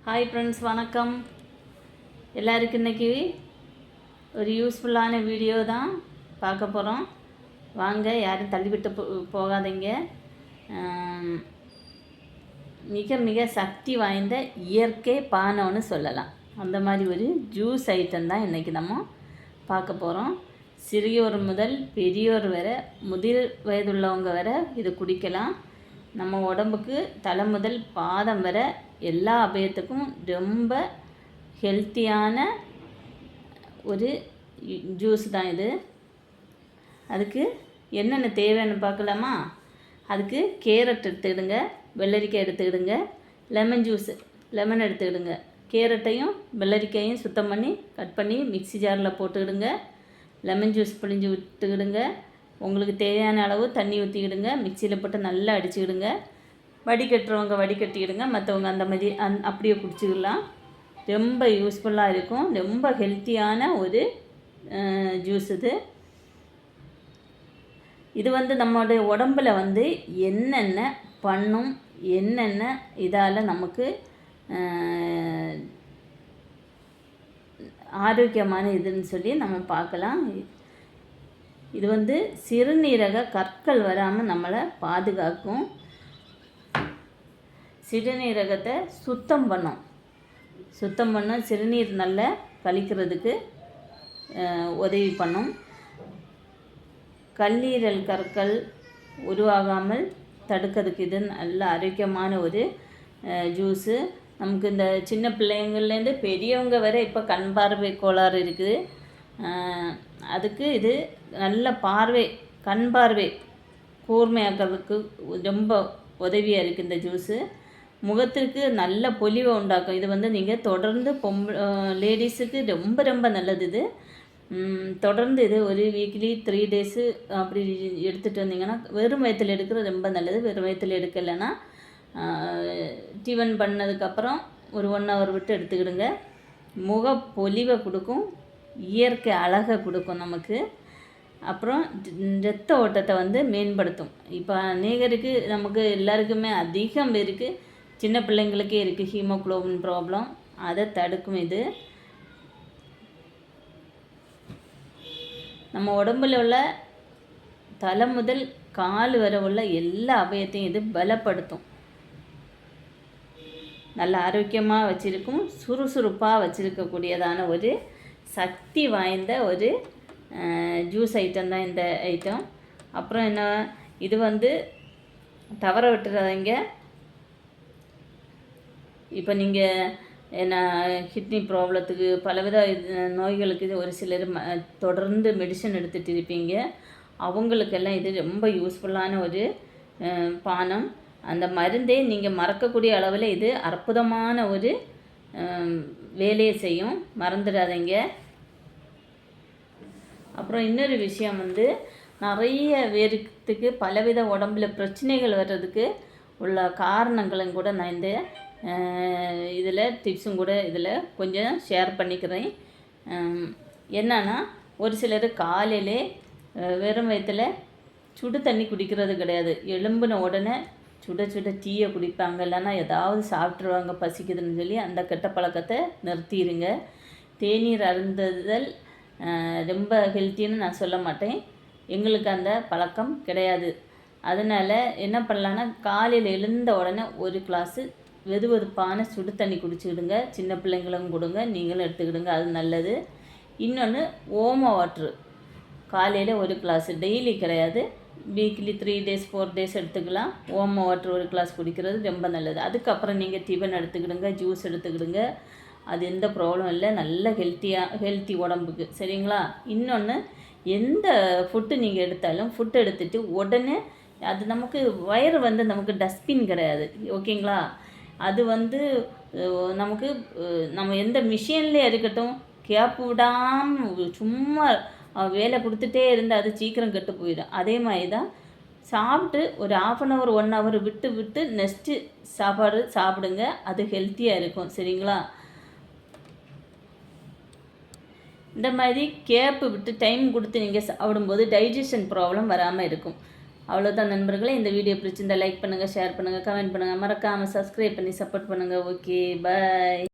Hi friends, வணக்கம். எல்லாருக்கும் இன்றைக்கி ஒரு யூஸ்ஃபுல்லான வீடியோ தான் பார்க்க போகிறோம். வாங்க, யாரும் தள்ளிவிட்டு போகாதீங்க. மிக மிக சக்தி வாய்ந்த இயற்கை பானம்னு சொல்லலாம். அந்த மாதிரி ஒரு ஜூஸ் ஐட்டம் தான் இன்றைக்கி நம்ம பார்க்க போகிறோம். சிறியோர் முதல் பெரியோர் வரை, முதிர் வயதுள்ளவங்க வரை இது குடிக்கலாம். நம்ம உடம்புக்கு தலை முதல் பாதம் வரை எல்லா அபயத்துக்கும் ரொம்ப ஹெல்த்தியான ஒரு ஜூஸ் தான் இது. அதுக்கு என்னென்ன தேவைன்னு பார்க்கலாமா? அதுக்கு கேரட் எடுத்துக்கிடுங்க, வெள்ளரிக்காய் எடுத்துக்கிடுங்க, லெமன் எடுத்துக்கிடுங்க. கேரட்டையும் வெள்ளரிக்காயும் சுத்தம் பண்ணி கட் பண்ணி மிக்ஸி ஜாரில் போட்டுக்கிடுங்க. லெமன் ஜூஸ் பிழிஞ்சு விட்டுக்கிடுங்க. உங்களுக்கு தேவையான அளவு தண்ணி ஊற்றிக்கிடுங்க. மிக்சியில் போட்டு நல்லா அடிச்சுக்கிடுங்க. வடிகட்டுறவங்க வடிகட்டிக்கிடுங்க, மற்றவங்க அந்த மாதிரி அப்படியே குடிச்சிக்கலாம். ரொம்ப யூஸ்ஃபுல்லாக இருக்கும். ரொம்ப ஹெல்த்தியான ஒரு ஜூஸ் இது. இது நம்மளுடைய உடம்பில் என்னென்ன பண்ணும், என்னென்ன இதால் நமக்கு ஆரோக்கியமான இதுன்னு சொல்லி நம்ம பார்க்கலாம். இது சிறுநீரக கற்கள் வராமல் நம்மளை பாதுகாக்கும். சிறுநீரகத்தை சுத்தம் பண்ணும். சிறுநீர் நல்லா கழிக்கிறதுக்கு உதவி பண்ணும். கல்லீரல் கற்கள் உருவாகாமல் தடுக்கிறதுக்கு இது நல்ல ஆரோக்கியமான ஒரு ஜூஸு. நமக்கு இந்த சின்ன பிள்ளைங்கள்லேருந்து பெரியவங்க வரை இப்போ கண் பார்வை கோளாறு இருக்குது. அதுக்கு இது நல்ல கண் பார்வை கூர்மையாக்கிறதுக்கு ரொம்ப உதவியாக இருக்குது இந்த ஜூஸு. முகத்திற்கு நல்ல பொலிவை உண்டாக்கும். இது நீங்கள் தொடர்ந்து லேடிஸுக்கு ரொம்ப ரொம்ப நல்லது. இது தொடர்ந்து இது ஒரு வீக்லி 3 days அப்படி எடுத்துகிட்டு வந்தீங்கன்னா, வெறும் வயிற்றில் எடுக்கிறது ரொம்ப நல்லது. வெறும் வயிற்றில் எடுக்கலைன்னா டிஃபன் பண்ணதுக்கப்புறம் ஒரு 1 hour விட்டு எடுத்துக்கிடுங்க. முக பொலிவை கொடுக்கும், இயற்கை அழகை கொடுக்கும் நமக்கு. அப்புறம் இரத்த ஓட்டத்தை மேம்படுத்தும். இப்போ அநேகருக்கு, நமக்கு எல்லாருக்குமே அதிகம் பேருக்கு, சின்ன பிள்ளைங்களுக்கே இருக்குது ஹீமோகுளோபின் ப்ராப்ளம். அதை தடுக்கும் இது. நம்ம உடம்புல உள்ள தலை முதல் கால் வரை உள்ள எல்லா அவயத்தையும் இது பலப்படுத்தும். நல்ல ஆரோக்கியமாக வச்சுருக்கும், சுறுசுறுப்பாக வச்சுருக்கக்கூடியதான ஒரு சக்தி வாய்ந்த ஒரு ஜூஸ் ஐட்டம் தான் இந்த ஐட்டம். அப்புறம் என்ன, இது தவற விட்டுறாதீங்க. இப்போ நீங்கள் என்ன கிட்னி ப்ராப்ளத்துக்கு, பலவித நோய்களுக்கு ஒரு சிலர் தொடர்ந்து மெடிசன் எடுத்துகிட்டு இருப்பீங்க. அவங்களுக்கெல்லாம் இது ரொம்ப யூஸ்ஃபுல்லான ஒரு பானம். அந்த மருந்தே நீங்கள் மறக்கக்கூடிய அளவில் இது அற்புதமான ஒரு வேலையை செய்யும், மறந்துடாதீங்க. அப்புறம் இன்னொரு விஷயம், நிறைய பேருக்கு பலவித உடம்புல பிரச்சனைகள் வர்றதுக்கு உள்ள காரணங்களும் கூட நான் இந்த இதில் டிப்ஸும் கூட இதில் கொஞ்சம் ஷேர் பண்ணிக்கிறேன். என்னன்னா, ஒரு சிலர் காலையிலே வெறும் வயிற்றில் சுடு தண்ணி குடிக்கிறது கிடையாது. எழும்பின உடனே சுட டீயை குடிப்பாங்க, இல்லைன்னா ஏதாவது சாப்பிட்ருவாங்க பசிக்குதுன்னு சொல்லி. அந்த கெட்ட பழக்கத்தை நிறுத்திடுங்க. தேநீர் அருந்துதல் ரொம்ப ஹெல்த்தின்னு நான் சொல்ல மாட்டேன். எங்களுக்கு அந்த பழக்கம் கிடையாது. அதனால் என்ன பண்ணலான்னா, காலையில் எழுந்த உடனே ஒரு கிளாஸு வெதுவெதுப்பான சுடு தண்ணி குடிச்சிக்கிடுங்க. சின்ன பிள்ளைங்களும் கொடுங்க, நீங்களும் எடுத்துக்கிடுங்க, அது நல்லது. இன்னொன்று, ஓம வாட்ரு காலையில் ஒரு கிளாஸு, டெய்லி கிடையாது, வீக்லி 3 days 4 days எடுத்துக்கலாம். ஓம வாட்ரு ஒரு கிளாஸ் குடிக்கிறது ரொம்ப நல்லது. அதுக்கப்புறம் நீங்கள் டிஃபன் எடுத்துக்கிடுங்க, ஜூஸ் எடுத்துக்கிடுங்க. அது எந்த ப்ராப்ளம் இல்லை. நல்ல ஹெல்த்தி உடம்புக்கு, சரிங்களா? இன்னொன்று, எந்த ஃபுட்டு நீங்கள் எடுத்தாலும் ஃபுட்டு எடுத்துகிட்டு உடனே அது நமக்கு வயிறு நமக்கு டஸ்ட்பின் கிடையாது, ஓகேங்களா? அது நமக்கு நம்ம எந்த மிஷின்லேயே இருக்கட்டும், கேப் விடாமல் சும்மா வேலை கொடுத்துட்டே இருந்தால் அது சீக்கிரம் கெட்டு போயிடும். அதே மாதிரி தான் சாப்பிட்டு ஒரு 1/2 hour 1 hour விட்டு நெக்ஸ்ட்டு சாப்பாடு சாப்பிடுங்க. அது ஹெல்த்தியாக இருக்கும், சரிங்களா? இந்த மாதிரி கேப்பு விட்டு டைம் கொடுத்து நீங்கள் சாப்பிடும்போது டைஜஷன் ப்ராப்ளம் வராமல் இருக்கும். அவ்வளோதான் நண்பர்களே. இந்த வீடியோ பிடிச்சிருந்தால் லைக் பண்ணுங்கள், ஷேர் பண்ணுங்கள், கமெண்ட் பண்ணுங்கள், மறக்காமல் சப்ஸ்கிரைப் பண்ணி சப்போர்ட் பண்ணுங்கள். ஓகே, பாய்.